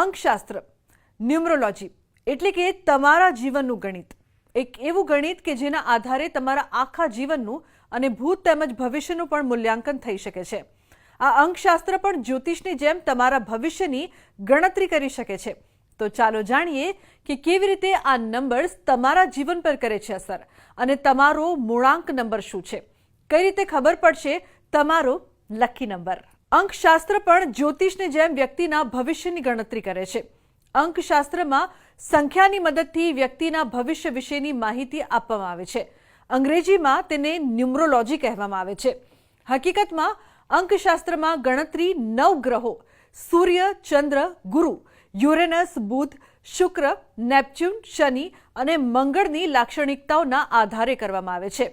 અંકશાસ્ત્ર numerology એટલે કે તમારા જીવનનું ગણિત, એક એવું ગણિત કે જેના આધારે તમારા આખા જીવનનું અને ભૂત તેમજ ભવિષ્યનું પણ મૂલ્યાંકન થઈ શકે છે. આ અંકશાસ્ત્ર પણ જ્યોતિષની જેમ તમારા ભવિષ્યની ગણતરી કરી શકે છે. તો ચાલો જાણીએ કે કેવી રીતે આ નંબર્સ તમારા જીવન પર કરે છે અસર અને તમારો મૂળાંક નંબર શું છે. કઈ રીતે ખબર પડશે તમારો લકી નંબર. અંકશાસ્ત્ર પણ જ્યોતિષની જેમ વ્યક્તિના ભવિષ્યની ગણતરી કરે છે. અંકશાસ્ત્રમાં સંખ્યાની મદદથી વ્યક્તિના ભવિષ્ય વિશેની માહિતી આપવામાં આવે છે. અંગ્રેજીમાં તેને ન્યુમરોલોજી કહેવામાં આવે છે. હકીકતમાં અંકશાસ્ત્રમાં ગણતરી 9 ગ્રહો સૂર્ય, ચંદ્ર, ગુરુ, યુરેનસ, બુધ, શુક્ર, નેપચ્યુન, શનિ અને મંગળની લાક્ષણિકતાઓના આધારે કરવામાં આવે છે.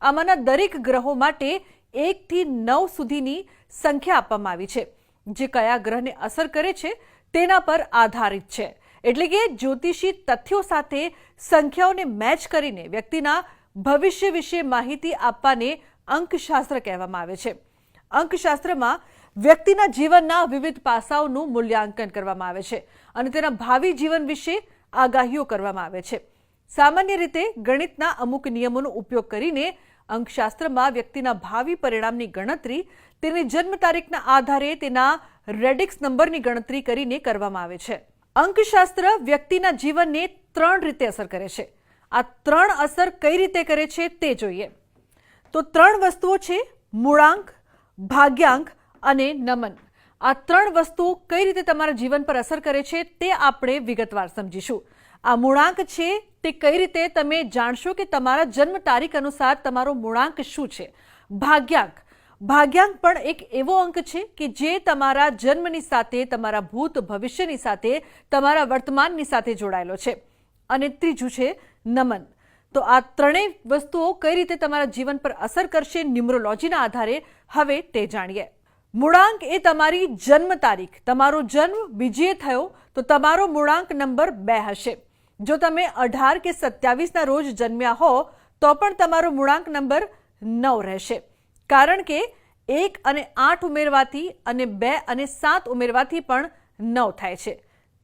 આમાંના દરેક ગ્રહો માટે 1 થી 9 સુધીની સંખ્યા આપવામાં આવી છે, જે કયા ગ્રહને અસર કરે છે તેના પર આધારિત છે. એટલે કે જ્યોતિષી તથ્યો સાથે સંખ્યાઓને મેચ કરીને વ્યક્તિના ભવિષ્ય વિશે માહિતી આપવાને અંકશાસ્ત્ર કહેવામાં આવે છે. અંકશાસ્ત્રમાં વ્યક્તિના જીવનના વિવિધ પાસાઓનું મૂલ્યાંકન કરવામાં આવે છે અને તેના ભાવિ જીવન વિશે આગાહીઓ કરવામાં આવે છે. સામાન્ય રીતે ગણિતના અમુક નિયમોનો ઉપયોગ કરીને અંકશાસ્ત્રમાં વ્યક્તિના ભાવિ પરિણામની ગણતરી તેની જન્મ તારીખના આધારે તેના રેડિક્સ નંબરની ગણતરી કરીને કરવામાં આવે છે. અંકશાસ્ત્ર વ્યક્તિના જીવનને 3 રીતે અસર કરે છે. આ 3 અસર કઈ રીતે કરે છે તે જોઈએ. તો 3 વસ્તુઓ છે મૂળાંક, ભાગ્યાંક અને નમન. આ 3 વસ્તુઓ કઈ રીતે તમારા જીવન પર અસર કરે છે તે આપણે વિગતવાર સમજીશું. આ મૂળાંક છે તે કઈ રીતે તમે જાણશો કે તમારા જન્મ તારીખ અનુસાર તમારો મૂળાંક શું છે. ભાગ્યાંક પણ એક એવો અંક છે કે જે તમારા જન્મની સાથે, તમારા ભૂત ભવિષ્યની સાથે, તમારા વર્તમાનની સાથે જોડાયેલો છે. અને ત્રીજું છે નમન. તો આ ત્રણેય વસ્તુઓ કઈ રીતે તમારા જીવન પર અસર કરશે ન્યુમરોલોજીના આધારે, હવે તે જાણીએ. મૂળાંક એ તમારી જન્મ તારીખ. તમારો જન્મ બીજીએ થયો તો તમારો મૂળાંક નંબર 2 હશે. જો તમે 18 કે 27ના રોજ જન્મ્યા હો તો પણ તમારો મૂળાંક નંબર 9 રહેશે. કારણ કે 1 અને 8 ઉમેરવાથી અને 2 અને 7 ઉમેરવાથી પણ 9 થાય છે.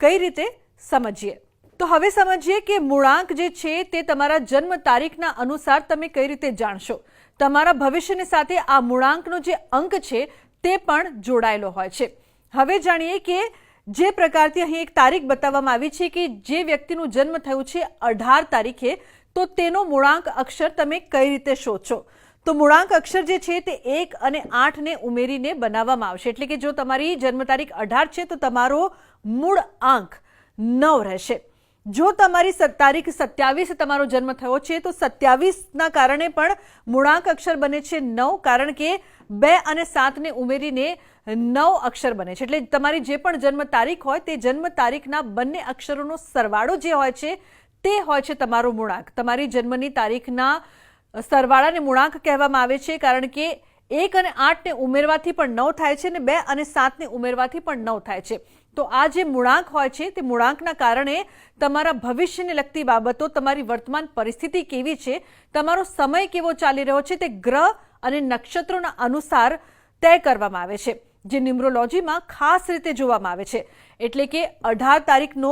કઈ રીતે સમજીએ. તો હવે સમજીએ કે મૂળાંક જે છે તે તમારા જન્મ તારીખના અનુસાર તમે કઈ રીતે જાણશો. તમારા ભવિષ્યની સાથે આ મૂળાંકનો જે અંક છે તે પણ જોડાયેલો હોય છે. હવે જાણીએ કે જે પ્રકારથી અહીં એક તારીખ બતાવવામાં આવી છે કે જે વ્યક્તિનું જન્મ થયું છે 18 તારીખે, તો તેનો મૂળાંક અક્ષર તમે કઈ રીતે શોધશો. તો મૂળાંક અક્ષર જે છે તે 1 અને 8 ને ઉમેરીને બનાવવામાં આવશે. એટલે કે જો તમારી જન્મ તારીખ 18 છે તો તમારો મૂળ આંક 9 રહેશે. જો તમારી તારીખ 27 તમારો જન્મ થયો છે તો 27ના કારણે પણ મૂળાંક અક્ષર બને છે 9, કારણ કે 2 અને 7 ને ઉમેરીને 9 અક્ષર બને છે. એટલે તમારી જે પણ જન્મ તારીખ હોય તે જન્મ તારીખના બંને અક્ષરોનો સરવાળો જે હોય છે તે હોય છે તમારો મૂળાંક. તમારી જન્મની તારીખના સરવાળાને મૂળાંક કહેવામાં આવે છે, કારણ કે 1 અને 8 ને ઉમેરવાથી પણ 9 થાય છે અને 2 અને 7 ને ઉમેરવાથી પણ 9 થાય છે. તો આ જે મૂળાંક હોય છે તે મૂળાંકના કારણે તમારા ભવિષ્યને લગતી બાબતો, તમારી વર્તમાન પરિસ્થિતિ કેવી છે, તમારો સમય કેવો ચાલી રહ્યો છે તે ગ્રહ અને નક્ષત્રોના અનુસાર તય કરવામાં આવે છે, જે ન્યુમરોલોજીમાં ખાસ રીતે જોવામાં આવે છે. એટલે કે 18 તારીખનો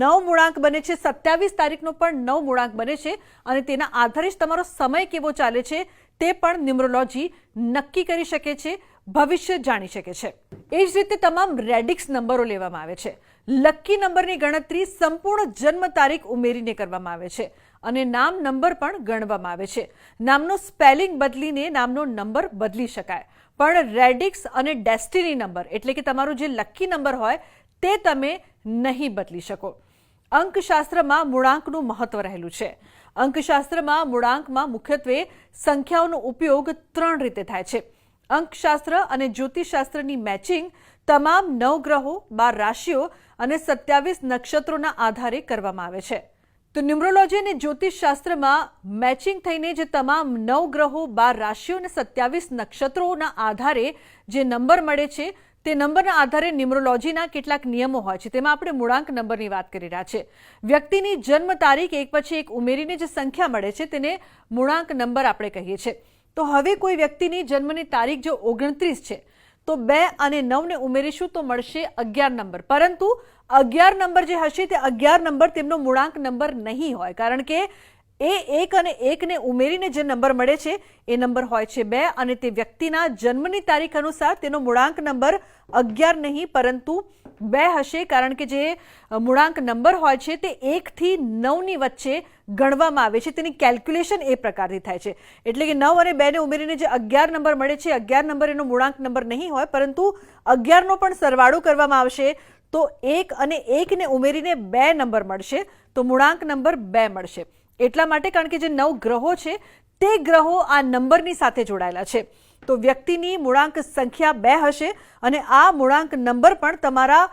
9 મૂળાંક બને છે, 27 તારીખનો પણ 9 મૂળાંક બને છે અને તેના આધારે જ તમારો સમય કેવો ચાલે છે તે પણ ન્યુમરોલોજી નક્કી કરી શકે છે, ભવિષ્ય જાણી શકે છે. એ જ રીતે તમામ રેડિક્સ નંબરો લેવામાં આવે છે. લકી નંબરની ગણતરી સંપૂર્ણ જન્મ તારીખ ઉમેરીને કરવામાં આવે છે અને નામ નંબર પણ ગણવામાં આવે છે. નામનો સ્પેલિંગ બદલીને નામનો નંબર બદલી શકાય, પણ રેડિક્સ અને ડેસ્ટિની નંબર એટલે કે તમારો જે લકી નંબર હોય તે તમે નહીં બદલી શકો. અંકશાસ્ત્રમાં મૂળાંકનું મહત્વ રહેલું છે. અંકશાસ્ત્રમાં મૂળાંકમાં મુખ્યત્વે સંખ્યાઓનો ઉપયોગ 3 રીતે થાય છે. અંકશાસ્ત્ર અને જ્યોતિષશાસ્ત્રની મેચિંગ તમામ 9 ગ્રહો, 12 રાશિઓ અને 27 નક્ષત્રોના આધારે કરવામાં આવે છે. તો ન્યુમરોલોજી અને જ્યોતિષશાસ્ત્રમાં મેચિંગ થઈને જે તમામ 9 ગ્રહો, 12 રાશિઓ અને 27 નક્ષત્રોના આધારે જે નંબર મળે છે તે નંબરના આધારે ન્યુમરોલોજીના કેટલાક નિયમો હોય છે. તેમાં આપણે મૂળાંક નંબરની વાત કરી રહ્યા છે. વ્યક્તિની જન્મ તારીખ એક પછી એક ઉમેરીને જે સંખ્યા મળે છે તેને મૂળાંક નંબર આપણે કહીએ છીએ. તો હવે કોઈ વ્યક્તિની જન્મની તારીખ જો 29 છે તો 2 અને 9 ને ઉમેરીશું તો મળશે 11 નંબર. પરંતુ 11 નંબર જે હશે તે 11 નંબર તેમનો મૂળાંક નંબર નહીં હોય, કારણ કે એ 1 અને 1 ને ઉમેરીને જે નંબર મળે છે એ નંબર હોય છે 2 અને તે વ્યક્તિના જન્મની તારીખ અનુસાર તેનો મૂળાંક નંબર 11 નહીં પરંતુ 2 હશે, કારણ કે જે મૂળાંક નંબર હોય છે તે 1 થી 9 ની વચ્ચે ગણવામાં આવે છે. તેની કેલ્ક્યુલેશન એ પ્રકારથી થાય છે. એટલે કે 9 અને 2 ને ઉમેરીને જે 11 નંબર મળે છે, 11 નંબર એનો મૂળાંક નંબર નહીં હોય, પરંતુ 11 નો પણ સરવાળો કરવામાં આવશે તો 1 અને 1 ને ઉમેરીને 2 નંબર મળશે, તો મૂળાંક નંબર 2 મળશે. એટલા માટે કારણ કે જે 9 ગ્રહો છે તે ગ્રહો આ નંબરની સાથે જોડાયેલા છે, તો વ્યક્તિની મૂળાંક સંખ્યા 2 હશે અને આ મૂળાંક નંબર પણ તમારા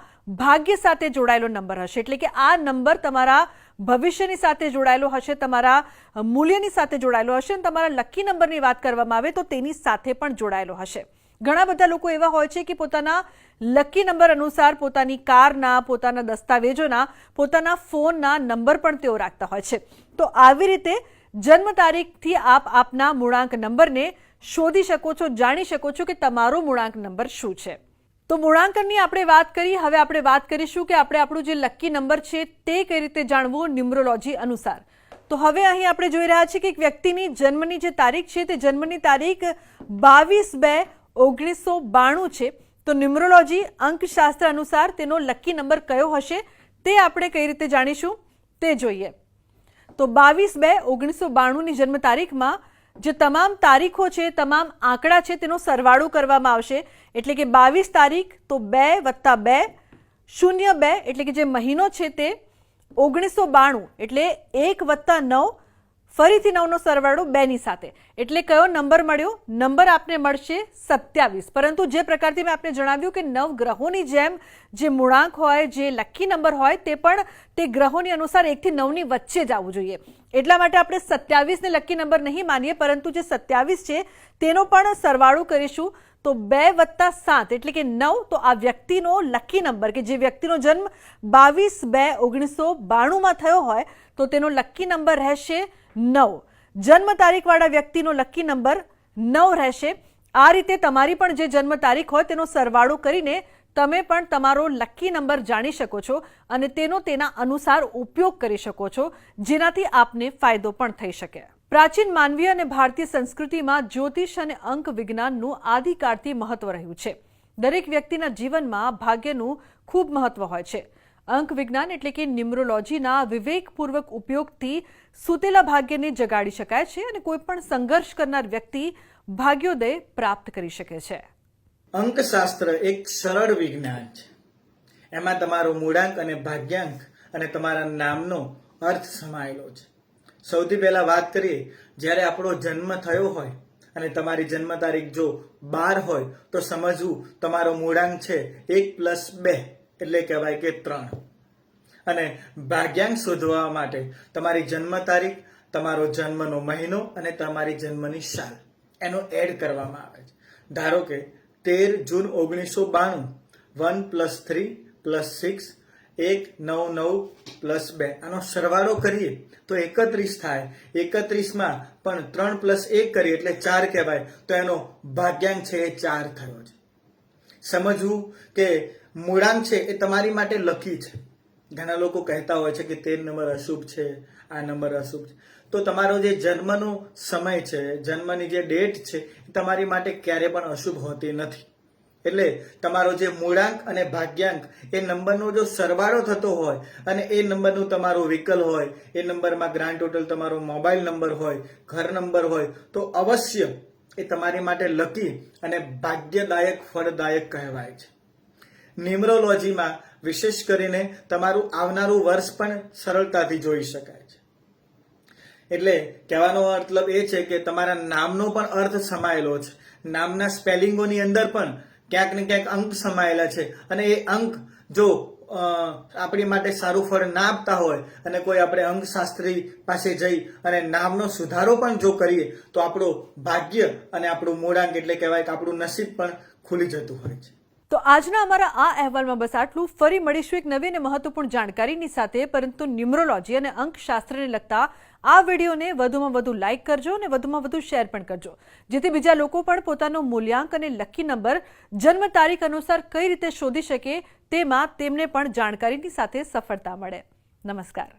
ભાગ્ય સાથે જોડાયેલો નંબર હશે. એટલે કે આ નંબર તમારા ભવિષ્યની સાથે જોડાયેલો હશે, તમારા મૂલ્યની સાથે જોડાયેલો હશે અને તમારા લકી નંબરની વાત કરવામાં આવે તો તેની સાથે પણ જોડાયેલો હશે. ઘણા બધા લોકો એવા હોય છે કે પોતાના લકી નંબર અનુસાર પોતાની કારના, પોતાના દસ્તાવેજોના, પોતાના ફોનના નંબર પણ તેઓ રાખતા હોય છે. તો આવી રીતે જન્મ તારીખથી આપ આપના મૂળાંક નંબરને શોધી શકો છો, જાણી શકો છો કે તમારો મૂળાંક નંબર શું છે. તો મૂળાંકનની આપણે વાત કરી. હવે આપણે વાત કરીશું કે આપણે આપણું જે લકી નંબર છે તે કઈ રીતે જાણવું ન્યુમરોલોજી અનુસાર. તો હવે અહીં આપણે જોઈ રહ્યા છીએ કે એક વ્યક્તિની જન્મની જે તારીખ છે તે જન્મની તારીખ 22/2/1992 છે. તો ન્યુમરોલોજી અંકશાસ્ત્ર અનુસાર તેનો લકી નંબર કયો હશે તે આપણે કઈ રીતે જાણીશું તે જોઈએ. તો 22/2/1992ની જન્મ તારીખમાં જે તમામ તારીખો છે, તમામ આંકડા છે તેનો સરવાળો કરવામાં આવશે. એટલે કે 22 તારીખ તો 2 + 2 02 એટલે કે જે મહિનો છે તે 1992 એટલે 1 + 9 ફરીથી 9નો સરવાળો 2 ની સાથે, એટલે કયો નંબર મળ્યો? નંબર આપને મળશે 27. પરંતુ જે પ્રકારથી મેં આપને જણાવ્યું કે 9 ગ્રહોની જેમ જે મૂળાંક હોય, જે લકી નંબર હોય તે પણ તે ગ્રહોની અનુસાર 1 થી 9 ની વચ્ચે જ આવવું જોઈએ. એટલા માટે આપણે 27 ને લકી નંબર નહીં માનીએ, પરંતુ જે 27 છે તેનો પણ સરવાળો કરીશું તો 2 + 7 એટલે કે 9. તો આ વ્યક્તિનો લકી નંબર કે જે વ્યક્તિનો જન્મ 22/2/1992માં થયો હોય તો તેનો લકી નંબર રહેશે 9. જન્મ તારીખવાળા વ્યક્તિનો લકી નંબર 9 રહેશે. આ રીતે તમારી પણ જે જન્મ તારીખ હોય તેનો સરવાળો કરીને તમે પણ તમારો લકી નંબર જાણી શકો છો અને તેનો તેના અનુસાર ઉપયોગ કરી શકો છો, જેનાથી આપને ફાયદો પણ થઈ શકે. પ્રાચીન માનવીય અને ભારતીય સંસ્કૃતિમાં જ્યોતિષ અને અંક વિજ્ઞાનનું આદિકાળથી મહત્વ રહ્યું છે. દરેક વ્યક્તિના જીવનમાં ભાગ્યનું ખૂબ મહત્વ હોય છે. અંક વિજ્ઞાન એટલે કે ન્યુમરોલોજીના વિવેકપૂર્વક ઉપયોગથી સૂતેલા ભાગ્યને જગાડી શકાય છે અને કોઈ પણ સંઘર્ષ કરનાર વ્યક્તિ ભાગ્યોદય પ્રાપ્ત કરી શકે છે. અંકશાસ્ત્ર એક સરળ વિજ્ઞાન છે. એમાં તમારો મૂળાંક અને ભાગ્યાંક અને તમારા નામનો અર્થ સમાયેલો છે. સૌથી પહેલા વાત કરીએ, જ્યારે આપણો જન્મ થયો હોય અને તમારી જન્મ તારીખ જો 12 હોય તો સમજવું તમારો મૂળાંક છે 1 + 2 એટલે કહેવાય કે 3. અને ભાગ્યાંક શોધવા માટે તમારી જન્મ તારીખ, તમારો જન્મનો મહિનો અને તમારી જન્મની સાલ એનો એડ કરવામાં આવે છે. ધારો કે 13 જૂન 1992, 1 + 3 + 6 199 + 2 આનો સરવાળો કરીએ તો 31 થાય. 31માં પણ 3 + 1 કરીએ એટલે 4 કહેવાય, તો એનો ભાગ્યાંક છે એ 4 થયો છે. સમજવું કે મૂળાંક છે એ તમારી માટે લકી છે. ઘણા લોકો કહેતા હોય છે કે 13 નંબર અશુભ છે, આ નંબર અશુભ છે. તો તમારો જે જન્મનો સમય છે, જન્મની જે ડેટ છે એ તમારી માટે ક્યારે પણ અશુભ હોતી નથી. એટલે તમારો જે મૂળાંક અને ભાગ્યાંક એ નંબરનો જો સરવાળો થતો હોય અને એ નંબરનું તમારું વિકલ હોય, એ નંબરમાં ગ્રાન્ડ ટોટલ તમારો મોબાઈલ નંબર હોય, ઘર નંબર હોય, તો અવશ્ય એ તમારી માટે લકી અને ભાગ્યદાયક, ફળદાયક કહેવાય છે. ન્યુમરોલોજીમાં વિશેષ કરીને તમારું આવનારું વર્ષ પણ સરળતાથી જોઈ શકાય છે. એટલે કહેવાનો મતલબ એ છે કે તમારા નામનો પણ અર્થ સમાયેલો છે. નામના સ્પેલિંગોની અંદર પણ ક્યાંક ને ક્યાંક અંક સમાયેલા છે અને એ અંક જો આપણી માટે સારું ફળ ના આપતા હોય અને કોઈ આપણે અંકશાસ્ત્રી પાસે જઈ અને નામનો સુધારો પણ જો કરીએ તો આપણું ભાગ્ય અને આપણું મૂળાંક એટલે કહેવાય કે આપણું નસીબ પણ ખુલી જતું હોય છે. તો આજના અમારા આ અહેવાલમાં બસ આટલું. ફરી મળીશું એક નવી અને મહત્વપૂર્ણ જાણકારીની સાથે. પરંતુ ન્યુમરોલોજી અને અંકશાસ્ત્રને લગતા આ વિડીયોને વધુમાં વધુ લાઇક કરજો અને વધુમાં વધુ શેર પણ કરજો, જેથી બીજા લોકો પણ પોતાનો મૂલ્યાંક અને લકી નંબર જન્મ તારીખ અનુસાર કઈ રીતે શોધી શકે તેમાં તેમને પણ જાણકારીની સાથે સફળતા મળે. નમસ્કાર.